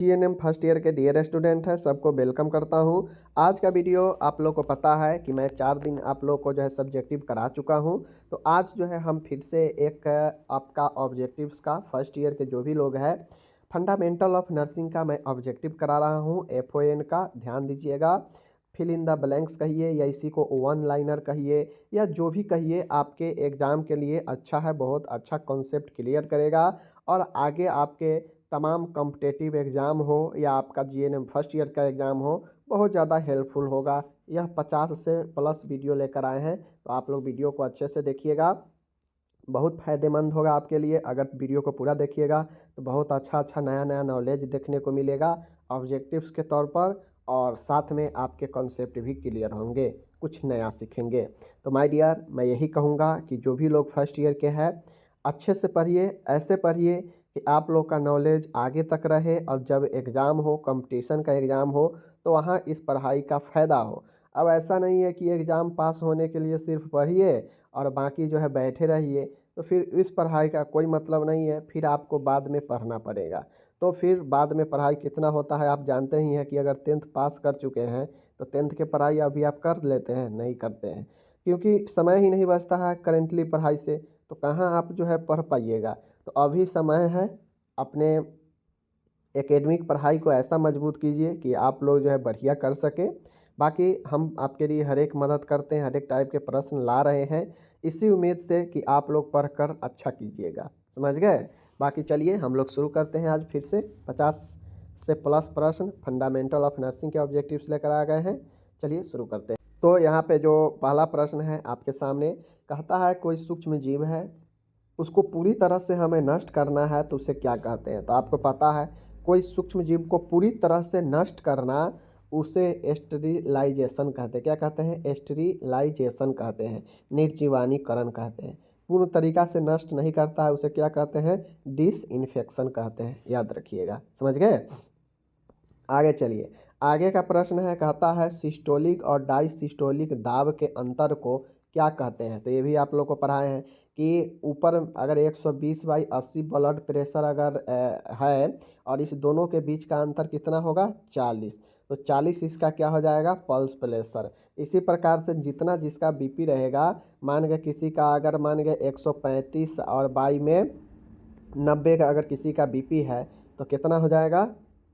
GNM first year के dear student है, सबको वेलकम करता हूं। आज का वीडियो आप लोग को पता है कि मैं 4 दिन आप लोग को जो है सब्जेक्टिव करा चुका हूं। तो आज जो है हम फिर से एक आपका ऑब्जेक्टिव्स का फर्स्ट ईयर के जो भी लोग हैं फंडामेंटल ऑफ नर्सिंग का मैं ऑब्जेक्टिव करा रहा हूं। एफओएन का ध्यान दीजिएगा। फिल इन द ब्लैंक्स कहिए या इसी को वन लाइनर कहिए या जो भी कहिए, आपके एग्ज़ाम के लिए अच्छा है, बहुत अच्छा कॉन्सेप्ट क्लियर करेगा और आगे आपके तमाम कॉम्पिटिटिव एग्ज़ाम हो या आपका जीएनएम फर्स्ट ईयर का एग्ज़ाम हो, बहुत ज़्यादा हेल्पफुल होगा। यह 50 से प्लस वीडियो लेकर आए हैं, तो आप लोग वीडियो को अच्छे से देखिएगा, बहुत फ़ायदेमंद होगा आपके लिए। अगर वीडियो को पूरा देखिएगा तो बहुत अच्छा नया नया नॉलेज देखने को मिलेगा ऑब्जेक्टिव्स के तौर पर, और साथ में आपके कॉन्सेप्ट भी क्लियर होंगे, कुछ नया सीखेंगे। तो माय डियर, मैं यही कहूँगा कि जो भी लोग फर्स्ट ईयर के हैं अच्छे से पढ़िए, ऐसे पढ़िए कि आप लोग का नॉलेज आगे तक रहे और जब एग्ज़ाम हो, कंपटीशन का एग्ज़ाम हो, तो वहाँ इस पढ़ाई का फ़ायदा हो। अब ऐसा नहीं है कि एग्ज़ाम पास होने के लिए सिर्फ पढ़िए और बाकी जो है बैठे रहिए, तो फिर इस पढ़ाई का कोई मतलब नहीं है, फिर आपको बाद में पढ़ना पड़ेगा। तो फिर बाद में पढ़ाई कितना होता है आप जानते ही हैं कि अगर 10th पास कर चुके हैं तो 10th के पढ़ाई अभी आप कर लेते हैं, नहीं करते हैं, क्योंकि समय ही नहीं बचता है करेंटली पढ़ाई से, तो कहाँ आप जो है पढ़ पाइएगा। तो अभी समय है, अपने एकेडमिक पढ़ाई को ऐसा मजबूत कीजिए कि आप लोग जो है बढ़िया कर सके। बाकी हम आपके लिए हर एक मदद करते हैं, हर एक टाइप के प्रश्न ला रहे हैं, इसी उम्मीद से कि आप लोग पढ़कर अच्छा कीजिएगा, समझ गए। बाकी चलिए हम लोग शुरू करते हैं। आज फिर से 50 से प्लस प्रश्न फंडामेंटल ऑफ नर्सिंग के ऑब्जेक्टिव्स लेकर आ गए हैं। चलिए शुरू करते हैं। तो यहाँ पे जो पहला प्रश्न है आपके सामने, कहता है कोई सूक्ष्म जीव है, उसको पूरी तरह से हमें नष्ट करना है तो उसे क्या कहते हैं। तो आपको पता है कोई सूक्ष्म जीव को पूरी तरह से नष्ट करना, उसे एस्टरिलाइजेशन कहते हैं। क्या कहते हैं? एस्टरिलाइजेशन कहते हैं, निर्जीवानीकरण कहते हैं। पूर्ण तरीका से नष्ट नहीं करता है उसे क्या कहते हैं? डिसइंफेक्शन कहते हैं। याद रखिएगा, समझ गए। आगे चलिए, आगे का प्रश्न है, कहता है सिस्टोलिक और डायसिस्टोलिक दाब के अंतर को क्या कहते हैं। तो ये भी आप लोग को पढ़ाए हैं कि ऊपर अगर 120/80 ब्लड प्रेशर अगर है और इस दोनों के बीच का अंतर कितना होगा? 40, तो 40 इसका क्या हो जाएगा? Pulse pressure. इसी प्रकार से जितना जिसका बीपी रहेगा, मान गए किसी का अगर मान गए 135 और बाई में 90 का अगर किसी का बीपी है तो कितना हो जाएगा?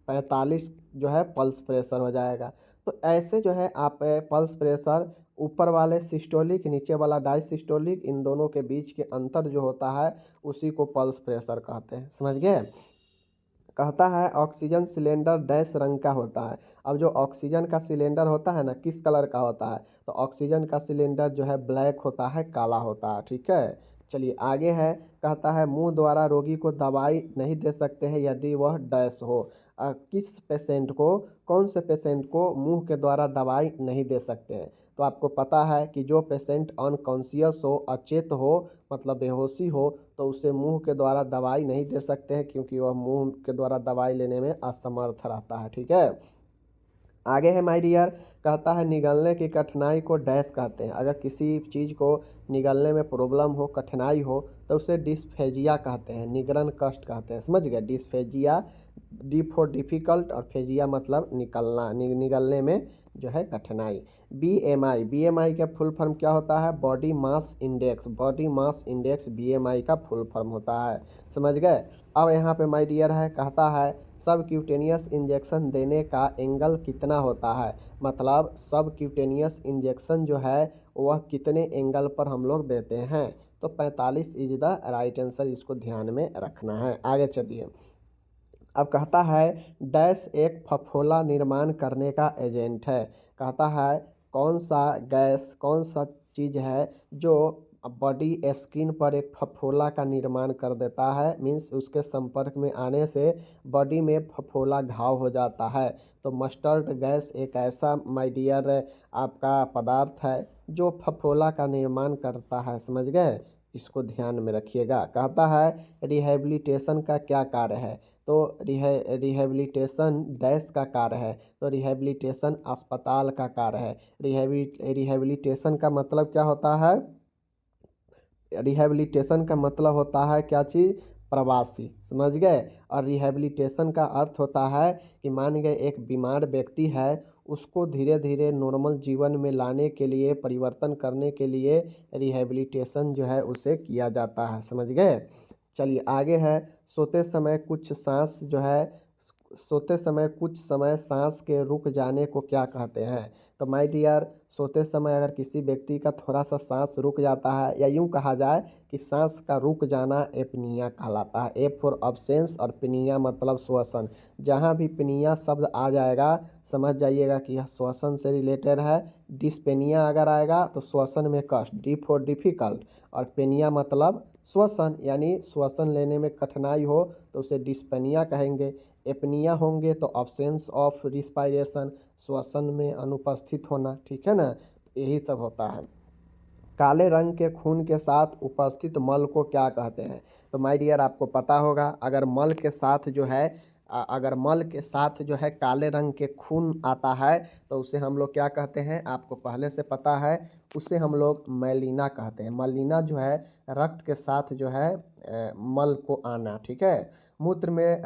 45 जो है पल्स प्रेशर हो जाएगा। तो ऐसे जो है आप पल्स प्रेशर, ऊपर वाले सिस्टोलिक, नीचे वाला डायसिस्टोलिक, इन दोनों के बीच के अंतर जो होता है उसी को पल्स प्रेशर कहते हैं, समझ गए। कहता है ऑक्सीजन सिलेंडर डैश रंग का होता है। अब जो ऑक्सीजन का सिलेंडर होता है ना, किस कलर का होता है? तो ऑक्सीजन का सिलेंडर जो है ब्लैक होता है, काला होता है, ठीक है। चलिए आगे है, कहता है मुंह द्वारा रोगी को दवाई नहीं दे सकते हैं यदि वह डैश हो। किस पेशेंट को, कौन से पेशेंट को मुंह के द्वारा दवाई नहीं दे सकते हैं? तो आपको पता है कि जो पेशेंट अनकॉन्शियस हो, अचेत हो, मतलब बेहोशी हो, तो उसे मुंह के द्वारा दवाई नहीं दे सकते हैं, क्योंकि वह मुंह के द्वारा दवाई लेने में असमर्थ रहता है, ठीक है। आगे है माय डियर, कहता है निगलने की कठिनाई को डैश कहते हैं। अगर किसी चीज़ को निगलने में प्रॉब्लम हो, कठिनाई हो, तो उसे डिस्फेजिया कहते हैं, निगलन कष्ट कहते हैं, समझ गए। डिस्फेजिया, डी फॉर डिफ़िकल्ट और फेजिया मतलब निकलना, निगलने में जो है कठिनाई। बीएमआई, बीएमआई का फुल फॉर्म क्या होता है? Body mass index, body mass index BMI का फुल फॉर्म होता है, समझ गए। अब यहाँ पे माय डियर है, कहता है सब क्यूटेनियस इंजेक्शन देने का एंगल कितना होता है? मतलब सब क्यूटेनियस इंजेक्शन जो है वह कितने एंगल पर हम लोग देते हैं? तो 45 इज द राइट आंसर, इसको ध्यान में रखना है। आगे चलिए, अब कहता है डैश एक फफोला निर्माण करने का एजेंट है। कहता है कौन सा गैस, कौन सा चीज़ है जो बॉडी स्किन पर एक फफोला का निर्माण कर देता है, मीन्स उसके संपर्क में आने से बॉडी में फफोला घाव हो जाता है। तो मस्टर्ड गैस एक ऐसा माय डियर आपका पदार्थ है जो फफोला का निर्माण करता है, समझ गए। इसको ध्यान में रखिएगा। कहता है रिहेबिलिटेशन का क्या कार्य है? तो रिहेबिलिटेशन डैश का कार्य है, तो रिहेबिलिटेशन अस्पताल का कार्य है। रिहेबिलिटेशन का मतलब क्या होता है? रिहेबिलिटेशन का मतलब होता है क्या चीज़? प्रवासी, समझ गए। और रिहैबिलिटेशन का अर्थ होता है कि मान गए एक बीमार व्यक्ति है, उसको धीरे धीरे नॉर्मल जीवन में लाने के लिए, परिवर्तन करने के लिए रिहैबिलिटेशन जो है उसे किया जाता है, समझ गए। चलिए आगे है, सोते समय कुछ सांस जो है, सोते समय कुछ समय सांस के रुक जाने को क्या कहते हैं। तो माय डियर, सोते समय अगर किसी व्यक्ति का थोड़ा सा सांस रुक जाता है, या यूं कहा जाए कि सांस का रुक जाना एपनिया कहलाता है। एप फॉर अब्सेंस और पिनिया मतलब श्वसन। जहाँ भी पिनिया शब्द आ जाएगा समझ जाइएगा कि यह श्वसन से रिलेटेड है। डिस्पेनिया अगर आएगा तो श्वसन में कष्ट, डी फॉर डिफिकल्ट, और पेनिया मतलब श्वसन, यानी श्वसन लेने में कठिनाई हो तो उसे डिस्पेनिया कहेंगे। एपनिया होंगे तो अब्सेंस ऑफ रिस्पायरेशन, श्वसन में अनुपस्थित होना, ठीक है ना। यही सब होता है। काले रंग के खून के साथ उपस्थित मल को क्या कहते हैं। तो माय डियर आपको पता होगा, अगर मल के साथ जो है अगर मल के साथ जो है काले रंग के खून आता है तो उसे हम लोग क्या कहते हैं, आपको पहले से पता है। उसे हम लोग मैलिना कहते हैं। मैलिना जो है रक्त के साथ जो है मल को आना, ठीक है। मूत्र में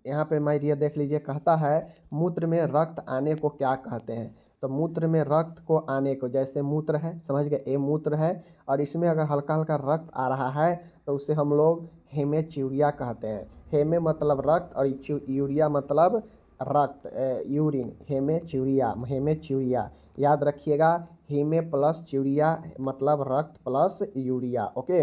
यहाँ पे माय डियर देख लीजिए, कहता है मूत्र में रक्त आने को क्या कहते हैं। तो मूत्र में रक्त को आने को, जैसे मूत्र है, समझ गए, ये मूत्र है और इसमें अगर हल्का हल्का रक्त आ रहा है तो उसे हम लोग हेमेच्यूरिया कहते हैं। हेमे मतलब रक्त और यूरिया मतलब रक्त, यूरिन, हेमेच्यूरिया, हेमेच्यूरिया याद रखिएगा। हेमे प्लस च्यूरिया मतलब रक्त प्लस यूरिया, ओके।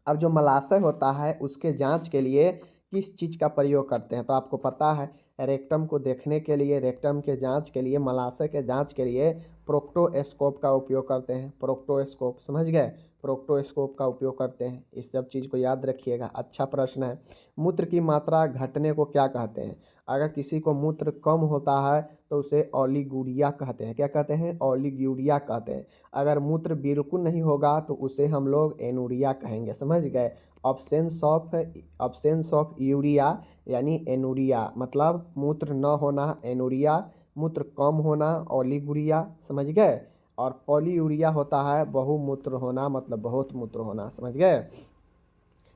अब जो मलाशय होता है उसके जांच के लिए किस चीज़ का प्रयोग करते हैं। तो आपको पता है, रेक्टम को देखने के लिए, रेक्टम के जांच के लिए, मलाशय के जांच के लिए प्रोक्टोस्कोप का उपयोग करते हैं। प्रोक्टोस्कोप, समझ गए, प्रोक्टोस्कोप का उपयोग करते हैं। इस सब चीज़ को याद रखिएगा, अच्छा प्रश्न है। मूत्र की मात्रा घटने को क्या कहते हैं। अगर किसी को मूत्र कम होता है तो उसे ओलिगूरिया कहते हैं। क्या कहते हैं, ओलिगूरिया कहते हैं। अगर मूत्र बिल्कुल नहीं होगा तो उसे हम लोग एनूरिया कहेंगे, समझ गए। ऑब्सेंस ऑफ यूरिया यानी एनूरिया, मतलब मूत्र न होना एनूरिया, मूत्र कम होना ओलिगुरिया, समझ गए। और पॉलीयूरिया होता है बहुमूत्र होना, मतलब बहुत मूत्र होना, समझ गए।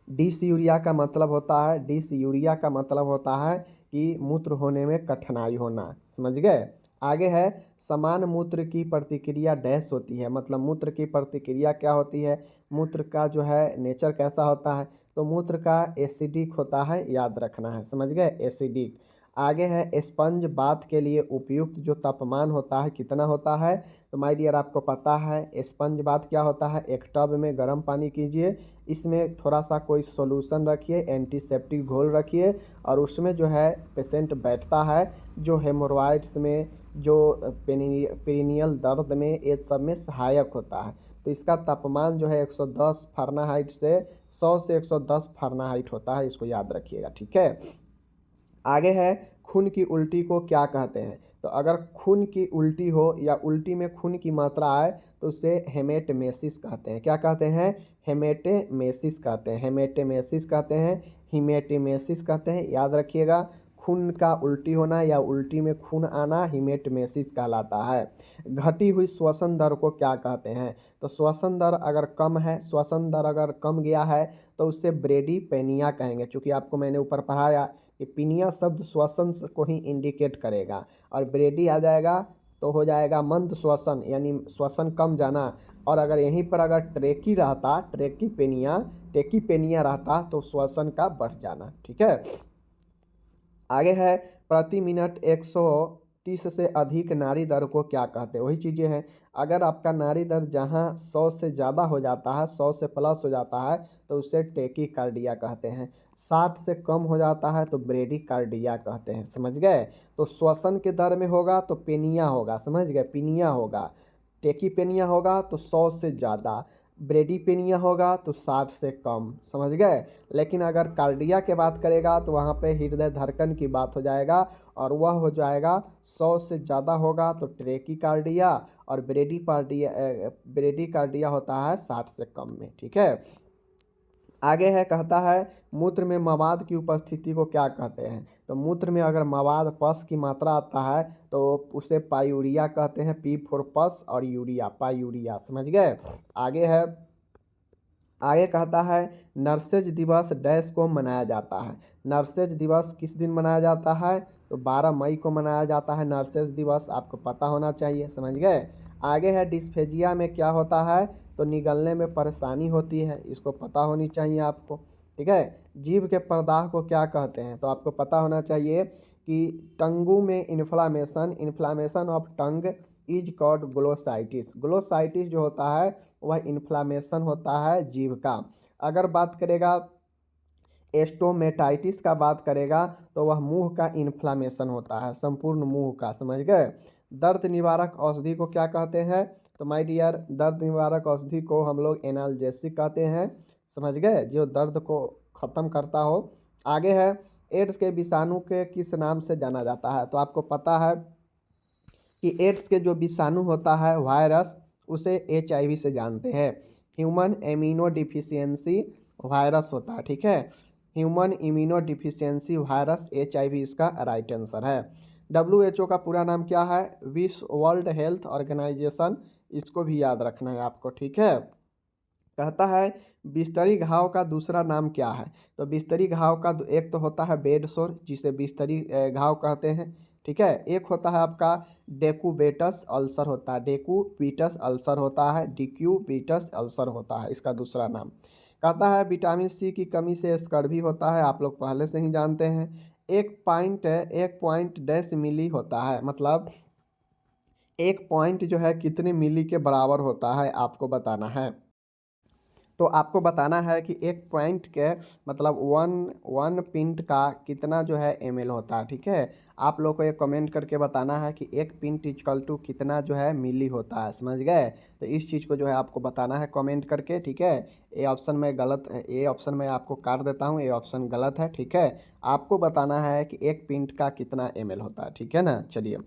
डिसयूरिया का मतलब होता है, डिसयूरिया का मतलब होता है कि मूत्र होने में कठिनाई होना, समझ गए। आगे है, समान मूत्र की प्रतिक्रिया डैश होती है। मतलब मूत्र की प्रतिक्रिया क्या होती है, मूत्र का जो है नेचर कैसा होता है। तो मूत्र का एसिडिक होता है, याद रखना है, समझ गए, एसिडिक। आगे है, स्पंज बाथ के लिए उपयुक्त जो तापमान होता है कितना होता है। तो माय डियर आपको पता है स्पंज बाथ क्या होता है। एक टब में गर्म पानी कीजिए, इसमें थोड़ा सा कोई सॉल्यूशन रखिए, एंटीसेप्टिक घोल रखिए, और उसमें जो है पेशेंट बैठता है, जो हेमोरॉइड्स में, जो पेरिनियल दर्द में, ये सब में सहायक होता है। तो इसका तापमान जो है 110 फ़ारेनहाइट से 100 से 110 फ़ारेनहाइट होता है, इसको याद रखिएगा, ठीक है। आगे है, खून की उल्टी को क्या कहते हैं। तो अगर खून की उल्टी हो या उल्टी में खून की मात्रा आए तो उसे हेमेटमेसिस कहते हैं। क्या कहते हैं, हेमेटेमेसिस कहते हैं, हेमेटेमेसिस कहते हैं, हिमेटेमेसिस कहते हैं, याद रखिएगा। खून का उल्टी होना या उल्टी में खून आना हिमेटमेसिस कहलाता है। घटी हुई श्वसन दर को क्या कहते हैं। तो श्वसन दर अगर कम है, श्वसन दर अगर कम गया है तो उससे ब्रेडी पेनिया कहेंगे। चूँकि आपको मैंने ऊपर पढ़ाया कि पिनिया शब्द श्वसन को ही इंडिकेट करेगा, और ब्रेडी आ जाएगा तो हो जाएगा मंद श्वसन, यानी श्वसन कम जाना। और अगर यहीं पर अगर ट्रेकी रहता, टेकीपेनिया रहता तो श्वसन का बढ़ जाना, ठीक है। आगे है, प्रति मिनट 130 से अधिक नाड़ी दर को क्या कहते हैं। वही चीज़ें हैं, अगर आपका नाड़ी दर जहाँ 100 से ज़्यादा हो जाता है, 100 से प्लस हो जाता है तो उसे टेकीकार्डिया कहते हैं। 60 से कम हो जाता है तो ब्रेडीकार्डिया कहते हैं, समझ गए। तो श्वसन के दर में होगा तो पेनिया होगा, समझ गए, पिनिया होगा। टेकीपेनिया होगा तो 100 से ज़्यादा, ब्रेडीपेनिया होगा तो 60 से कम, समझ गए। लेकिन अगर कार्डिया के बात करेगा तो वहाँ पे हृदय धड़कन की बात हो जाएगा, और वह हो जाएगा 100 से ज़्यादा होगा तो ट्रेकीकार्डिया, और ब्रेडीकार्डिया होता है 60 से कम में, ठीक है। आगे है, कहता है मूत्र में मवाद की उपस्थिति को क्या कहते हैं। तो मूत्र में अगर मवाद, पस की मात्रा आता है तो उसे पायूरिया कहते हैं, पी फॉर पस और यूरिया, पायूरिया, समझ गए। आगे है, आगे कहता है नर्सेज दिवस डैश को मनाया जाता है। नर्सेज दिवस किस दिन मनाया जाता है? तो 12 मई को मनाया जाता है नर्सेज दिवस, आपको पता होना चाहिए, समझ गए। आगे है डिस्फेजिया में क्या होता है? तो निगलने में परेशानी होती है, इसको पता होनी चाहिए आपको, ठीक है। जीभ के प्रदाह को क्या कहते हैं? तो आपको पता होना चाहिए कि टंगू में inflammation of tongue is called glossitis. Glossitis जो होता है वह इन्फ्लामेशन होता है जीभ का। अगर बात करेगा एस्टोमेटाइटिस का बात करेगा तो वह मुंह का इन्फ्लामेशन होता है, संपूर्ण मुंह का, समझ गए। दर्द निवारक औषधि को क्या कहते हैं? तो माय डियर, दर्द निवारक औषधि को हम लोग एनाल्जेसिक कहते हैं, समझ गए, जो दर्द को ख़त्म करता हो। आगे है एड्स के विषाणु के किस नाम से जाना जाता है? तो आपको पता है कि एड्स के जो विषाणु होता है वायरस, उसे HIV से जानते हैं। ह्यूमन इम्यूनो डिफिशियंसी वायरस होता है, ठीक है। Human immuno deficiency virus HIV इसका राइट आंसर है। WHO का पूरा नाम क्या है? विश्व वर्ल्ड हेल्थ ऑर्गेनाइजेशन, इसको भी याद रखना है आपको, ठीक है। कहता है बिस्तरी घाव का दूसरा नाम क्या है? तो बिस्तरी घाव का एक तो होता है बेड सोर, जिसे बिस्तरी घाव कहते हैं, ठीक है। एक होता है आपका डेकुबेटस अल्सर होता है, डेकुबिटस अल्सर होता है, डिक्यूबिटस अल्सर होता है इसका दूसरा नाम। कहता है विटामिन सी की कमी से स्कर्वी होता है, आप लोग पहले से ही जानते हैं। 1 पॉइंट मिली होता है, मतलब 1 पॉइंट जो है कितने मिली के बराबर होता है आपको बताना है। तो आपको बताना है कि 1 पॉइंट के मतलब वन पिंट का कितना जो है ml होता है, ठीक है। आप लोग को ये कमेंट करके बताना है कि 1 पिंट इक्वल टू कितना जो है मिली होता है, समझ गए। तो इस चीज़ को जो है आपको बताना है कमेंट करके, ठीक है। ये ऑप्शन मैं आपको काट देता हूँ, ये ऑप्शन गलत है, ठीक है। आपको बताना है कि 1 पिंट का कितना ml होता है, ठीक है ना। चलिए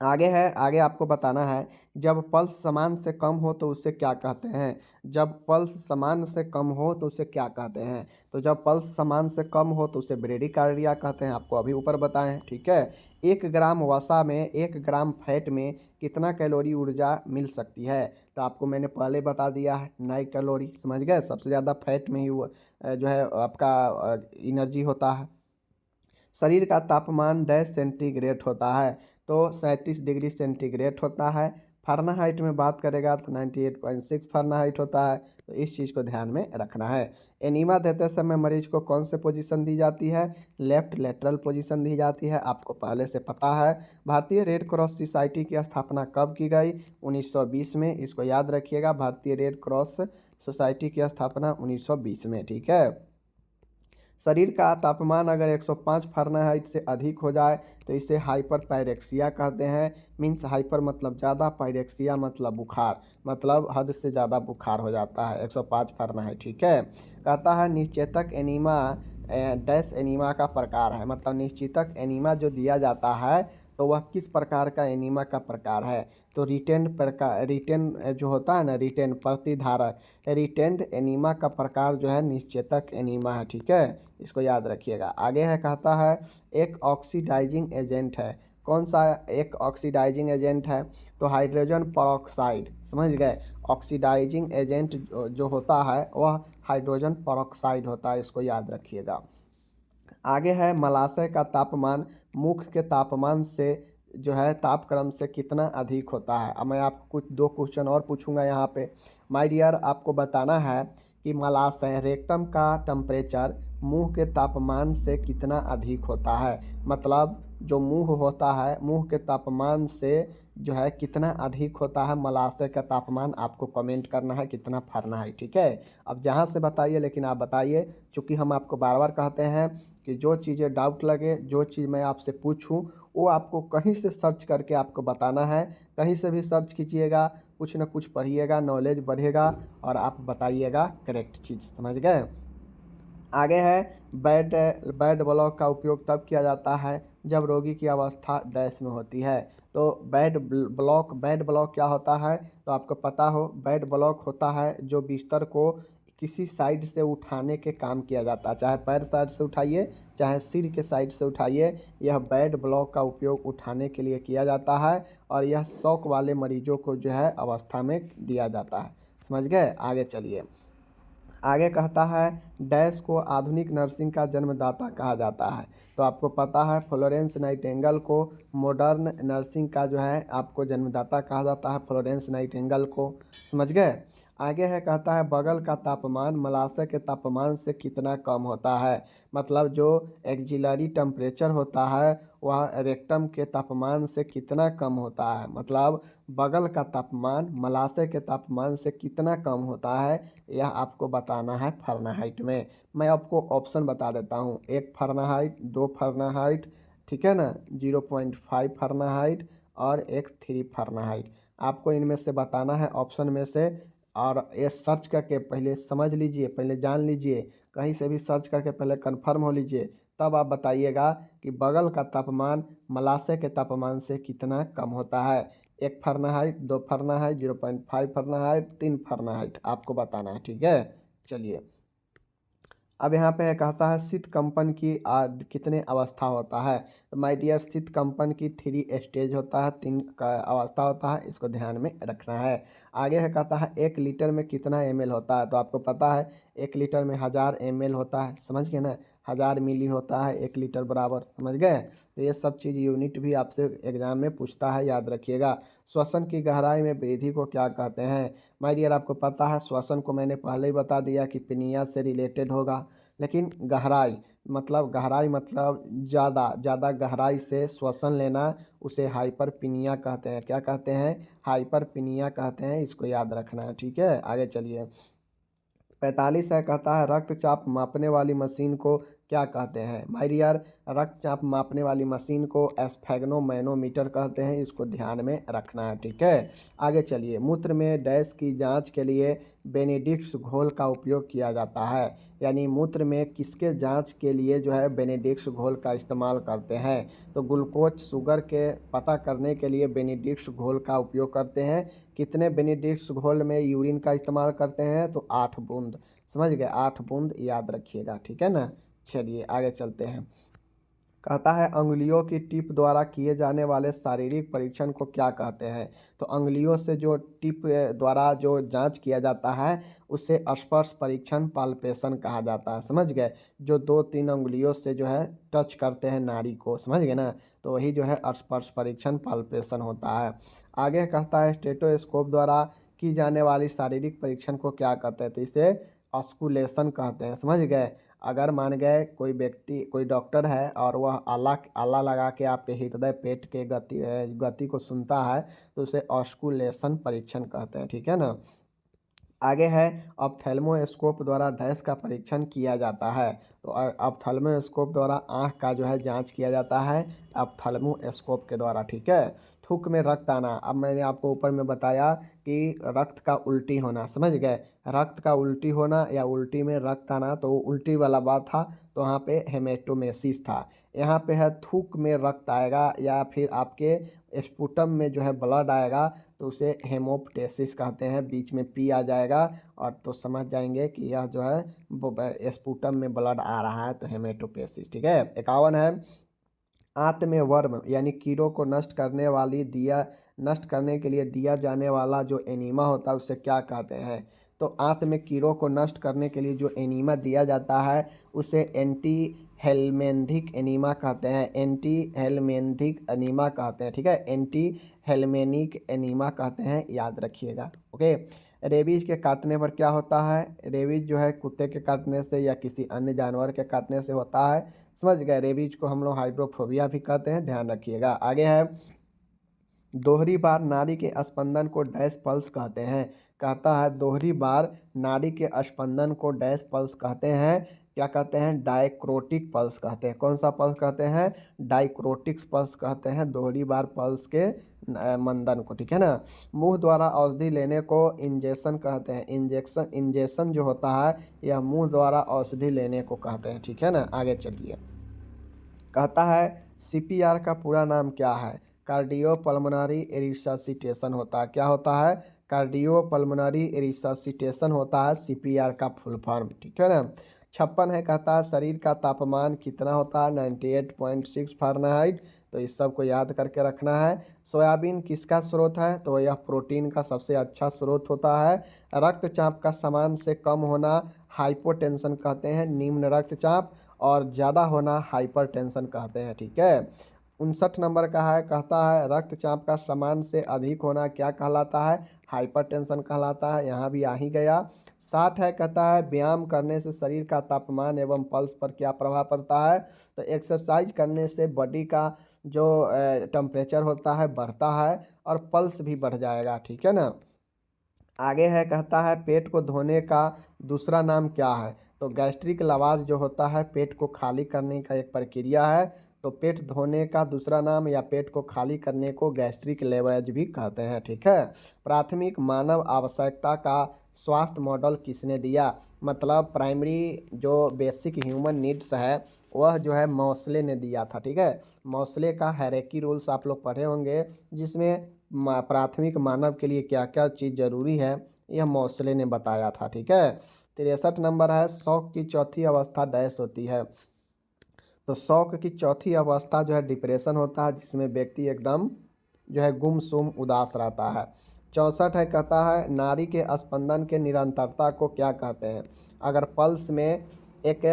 आगे है, आगे आपको बताना है जब पल्स समान से कम हो तो उसे क्या कहते हैं? जब पल्स समान से कम हो तो उसे क्या कहते हैं? तो जब पल्स समान से कम हो तो उसे ब्रेडिकार्डिया कहते हैं, आपको अभी ऊपर बताएं, ठीक है। 1 ग्राम वसा में 1 ग्राम फैट में कितना कैलोरी ऊर्जा मिल सकती है? तो आपको मैंने पहले बता दिया है 9 कैलोरी, समझ गए। सबसे ज़्यादा फैट में ही वो जो है आपका एनर्जी होता है। शरीर का तापमान डैश सेंटीग्रेड होता है, तो 37 डिग्री सेंटीग्रेड होता है। फ़ारेनहाइट में बात करेगा तो 98.6 फ़ारेनहाइट होता है, तो इस चीज़ को ध्यान में रखना है। एनीमा देते समय मरीज को कौन से पोजीशन दी जाती है? लेफ्ट लेटरल पोजीशन दी जाती है, आपको पहले से पता है। भारतीय रेड क्रॉस सोसाइटी की स्थापना कब की गई? 1920 में, इसको याद रखिएगा। भारतीय रेड क्रॉस सोसाइटी की स्थापना 1920 में, ठीक है। शरीर का तापमान अगर 105 फ़ारेनहाइट से अधिक हो जाए तो इसे हाइपर पायरेक्सिया कहते हैं। मीन्स हाइपर मतलब ज़्यादा, पायरेक्सिया मतलब बुखार, मतलब हद से ज़्यादा बुखार हो जाता है 105 फ़ारेनहाइट, ठीक है। कहता है निश्चेतक एनीमा डैश एनीमा का प्रकार है, मतलब निश्चितक एनीमा जो दिया जाता है तो वह किस प्रकार का एनीमा का प्रकार है? तो रिटेन जो होता है ना, रिटेन प्रतिधारक, रिटेंड एनीमा का प्रकार जो है निश्चेतक एनीमा है, ठीक है। इसको याद रखिएगा। आगे है, कहता है एक ऑक्सीडाइजिंग एजेंट है, कौन सा एक ऑक्सीडाइजिंग एजेंट है? तो हाइड्रोजन परऑक्साइड, समझ गए। ऑक्सीडाइजिंग एजेंट जो होता है वह हाइड्रोजन परऑक्साइड होता है, इसको याद रखिएगा। आगे है मलाशय का तापमान मुख के तापमान से जो है तापक्रम से कितना अधिक होता है? अब मैं आपको कुछ 2 क्वेश्चन और पूछूंगा यहाँ पे। माय डियर, आपको बताना है कि मलाशय रेक्टम का टेम्परेचर मुंह के तापमान से कितना अधिक होता है, मतलब जो मुंह होता है मुंह के तापमान से जो है कितना अधिक होता है मलाशय का तापमान, आपको कमेंट करना है कितना फ़ारेनहाइट, ठीक है। अब जहाँ से बताइए, लेकिन आप बताइए, चूँकि हम आपको बार बार कहते हैं कि जो चीज़ें डाउट लगे, जो चीज़ मैं आपसे पूछूं वो आपको कहीं से सर्च करके आपको बताना है। कहीं से भी सर्च कीजिएगा, कुछ ना कुछ पढ़िएगा, नॉलेज बढ़ेगा और आप बताइएगा करेक्ट चीज़, समझ गए। आगे है बेड ब्लॉक का उपयोग तब किया जाता है जब रोगी की अवस्था डैश में होती है। तो बेड ब्लॉक क्या होता है? तो आपको पता हो, बेड ब्लॉक होता है जो बिस्तर को किसी साइड से उठाने के काम किया जाता है, चाहे पैर साइड से उठाइए चाहे सिर के साइड से उठाइए, यह बेड ब्लॉक का उपयोग उठाने के लिए किया जाता है और यह शौक वाले मरीजों को जो है अवस्था में दिया जाता है, समझ गए। आगे चलिए, आगे कहता है डैश को आधुनिक नर्सिंग का जन्मदाता कहा जाता है। तो आपको पता है फ्लोरेंस नाइटिंगेल को मॉडर्न नर्सिंग का जो है आपको जन्मदाता कहा जाता है, फ्लोरेंस नाइटिंगेल को। समझ गए। आगे है कहता है बगल का तापमान मलाशय के तापमान से कितना कम होता है। मतलब जो एक्जिलरी टेम्परेचर होता है वह रेक्टम के तापमान से कितना कम होता है। मतलब बगल का तापमान मलाशय के तापमान से कितना कम होता है, यह आपको बताना है फ़ारेनहाइट में। मैं आपको ऑप्शन बता देता हूँ, 1 फ़ारेनहाइट, 2 फ़ारेनहाइट, ठीक है ना, 0.5 फ़ारेनहाइट और एक 3 फ़ारेनहाइट। आपको इनमें से बताना है ऑप्शन में से। और ये सर्च करके पहले समझ लीजिए, पहले जान लीजिए, कहीं से भी सर्च करके पहले कंफर्म हो लीजिए, तब आप बताइएगा कि बगल का तापमान मलाशय के तापमान से कितना कम होता है। 1 फ़ारेनहाइट, 2 फ़ारेनहाइट, 0.5 फ़ारेनहाइट, 3 फ़ारेनहाइट आपको बताना है, ठीक है। चलिए अब यहाँ पे कहता है शीत कंपन की कितने अवस्था होता है। तो माय डियर शीत कंपन की 3 स्टेज होता है, 3 का अवस्था होता है, इसको ध्यान में रखना है। आगे है कहता है 1 लीटर में कितना ml होता है। तो आपको पता है 1 लीटर में 1000 ml होता है, समझ गए ना, 1000 मिली होता है 1 लीटर बराबर, समझ गए। तो ये सब चीज़ यूनिट भी आपसे एग्जाम में पूछता है, याद रखिएगा। श्वसन की गहराई में वृद्धि को क्या कहते हैं। माय डियर आपको पता है श्वसन को मैंने पहले ही बता दिया कि पिनिया से रिलेटेड होगा। लेकिन गहराई मतलब ज़्यादा ज़्यादा गहराई से श्वसन लेना, उसे हाइपरपिनिया कहते हैं। क्या कहते हैं, हाइपरपिनिया कहते हैं, इसको याद रखना है, ठीक है। आगे चलिए 45 है कहता है रक्तचाप मापने वाली मशीन को क्या कहते हैं। भाई डियर रक्तचाप मापने वाली मशीन को एस्फेग्नोमैनोमीटर कहते हैं, इसको ध्यान में रखना है, ठीक है। आगे चलिए मूत्र में डैश की जांच के लिए बेनेडिक्ट्स घोल का उपयोग किया जाता है। यानी मूत्र में किसके जांच के लिए जो है बेनेडिक्ट्स घोल का इस्तेमाल करते हैं। तो ग्लूकोज शुगर के पता करने के लिए बेनेडिक्ट्स घोल का उपयोग करते हैं। कितने बेनेडिक्ट्स घोल में यूरिन का इस्तेमाल करते हैं, तो 8 बूंद, समझ गए, 8 बूंद याद रखिएगा, ठीक है ना। चलिए आगे चलते हैं। कहता है अंगुलियों की टिप द्वारा किए जाने वाले शारीरिक परीक्षण को क्या कहते हैं। तो अंगुलियों से जो टिप द्वारा जो जांच किया जाता है उसे स्पर्श परीक्षण पाल्पेशन कहा जाता है, समझ गए। जो 2-3 अंगुलियों से जो है टच करते हैं नाड़ी को, समझ गए ना, तो वही जो है स्पर्श परीक्षण पाल्पेशन होता है। आगे कहता है स्टेटोस्कोप द्वारा की जाने वाली शारीरिक परीक्षण को क्या कहते हैं। तो इसे ऑस्कुलेशन कहते हैं, समझ गए। अगर मान गए कोई व्यक्ति, कोई डॉक्टर है और वह आला आला लगा के आपके हृदय पेट के गति को सुनता है, तो उसे ऑस्कुलेशन परीक्षण कहते हैं, ठीक है ना। आगे है ऑप्थेल्मोस्कोप द्वारा डैश का परीक्षण किया जाता है। तो ऑप्थेल्मोस्कोप द्वारा आँख का जो है जांच किया जाता है ऑप्थेल्मोस्कोप के द्वारा, ठीक है। थूक में रक्त आना, अब मैंने आपको ऊपर में बताया कि रक्त का उल्टी होना, समझ गए। रक्त का उल्टी होना या उल्टी में रक्त आना, तो उल्टी वाला बात था, तो वहाँ पे हेमेटोमेसिस था। यहाँ पे है थूक में रक्त आएगा या फिर आपके स्पुटम में जो है ब्लड आएगा, तो उसे हेमोप्टेसिस कहते हैं, बीच में पी आ जाएगा और तो समझ जाएंगे कि यह जो है स्पुटम में ब्लड आ रहा है, तो हेमेटोपेसिस, ठीक है। 51 है आंत में वर्म यानी कीड़ों को नष्ट करने के लिए दिया जाने वाला जो एनीमा होता है उसे क्या कहते हैं। तो आंत में कीड़ों को नष्ट करने के लिए जो एनीमा दिया जाता है उसे एंटी हेलमेंथिक एनीमा कहते हैं, एंटी हेलमेंथिक एनीमा कहते हैं, ठीक है, एंटी हेलमेनिक एनीमा कहते हैं, याद रखिएगा, ओके। रेबीज के काटने पर क्या होता है। रेबीज जो है कुत्ते के काटने से या किसी अन्य जानवर के काटने से होता है, समझ गए। रेबीज को हम लोग हाइड्रोफोबिया भी कहते हैं, ध्यान रखिएगा। आगे है दोहरी बार नाड़ी के स्पंदन को डैश पल्स कहते हैं। कहता है दोहरी बार नाड़ी के स्पंदन को डैश पल्स कहते हैं। क्या कहते हैं, डायक्रोटिक पल्स कहते हैं। कौन सा पल्स कहते हैं, डायक्रोटिक्स पल्स कहते हैं दोहरी बार पल्स के मंदन को, ठीक है ना। मुंह द्वारा औषधि लेने को इंजेक्शन कहते हैं। इंजेक्शन जो होता है यह मुंह द्वारा औषधि लेने को कहते हैं, ठीक है ना। आगे चलिए कहता है सीपीआर का पूरा नाम क्या है। कार्डियो पल्मोनरी रिससिटेशन होता है। क्या होता है, कार्डियो पल्मोनरी रिससिटेशन होता है सीपीआर का फुल फॉर्म, ठीक है ना। 56 है कहता है शरीर का तापमान कितना होता है 98.6 फ़ारेनहाइट। तो इस सब को याद करके रखना है। सोयाबीन किसका स्रोत है? तो यह प्रोटीन का सबसे अच्छा स्रोत होता है। रक्तचाप का सामान्य से कम होना हाइपोटेंशन कहते हैं, निम्न रक्तचाप, और ज़्यादा होना हाइपरटेंशन कहते हैं। ठीक है। 59 नंबर का है, कहता है रक्तचाप का सामान्य से अधिक होना क्या कहलाता है? हाइपरटेंशन कहलाता है। यहाँ भी आ ही गया। 60 है, कहता है व्यायाम करने से शरीर का तापमान एवं पल्स पर क्या प्रभाव पड़ता है? तो एक्सरसाइज करने से बॉडी का जो टेम्परेचर होता है बढ़ता है और पल्स भी बढ़ जाएगा। ठीक है ना। आगे है, कहता है पेट को धोने का दूसरा नाम क्या है? तो गैस्ट्रिक लवाज जो होता है पेट को खाली करने का एक प्रक्रिया है। तो पेट धोने का दूसरा नाम या पेट को खाली करने को गैस्ट्रिक लेवज भी कहते हैं। ठीक है। प्राथमिक मानव आवश्यकता का स्वास्थ्य मॉडल किसने दिया? मतलब प्राइमरी जो बेसिक ह्यूमन नीड्स है वह जो है मौसले ने दिया था। ठीक है। मौसले का हैरेकी रूल्स आप लोग पढ़े होंगे, जिसमें प्राथमिक मानव के लिए क्या क्या चीज़ ज़रूरी है यह मौसले ने बताया था। ठीक है। 63 नंबर है, शौक की चौथी अवस्था डैश होती है? तो शौक की चौथी अवस्था जो है डिप्रेशन होता है, जिसमें व्यक्ति एकदम जो है गुमसुम उदास रहता है। 64 है, कहता है नाड़ी के स्पंदन के निरंतरता को क्या कहते हैं? अगर पल्स में एक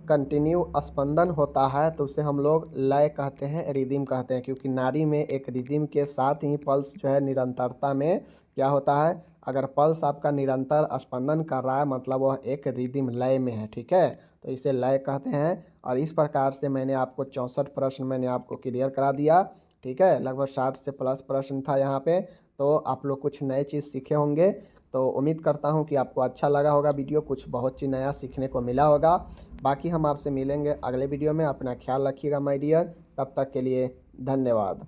कंटिन्यू स्पंदन होता है तो उसे हम लोग लय कहते हैं, रिदिम कहते हैं, क्योंकि नाड़ी में एक रिदिम के साथ ही पल्स जो है निरंतरता में क्या होता है? अगर पल्स आपका निरंतर स्पंदन कर रहा है मतलब वह एक रिदिम लय में है। ठीक है। तो इसे लय कहते हैं। और इस प्रकार से मैंने आपको 64 प्रश्न मैंने आपको क्लियर करा दिया। ठीक है। लगभग 60 से प्लस प्रश्न था यहाँ पे। तो आप लोग कुछ नए चीज़ सीखे होंगे। तो उम्मीद करता हूँ कि आपको अच्छा लगा होगा वीडियो, कुछ बहुत चीज़ नया सीखने को मिला होगा। बाकी हम आपसे मिलेंगे अगले वीडियो में। अपना ख्याल रखिएगा माय डियर। तब तक के लिए धन्यवाद।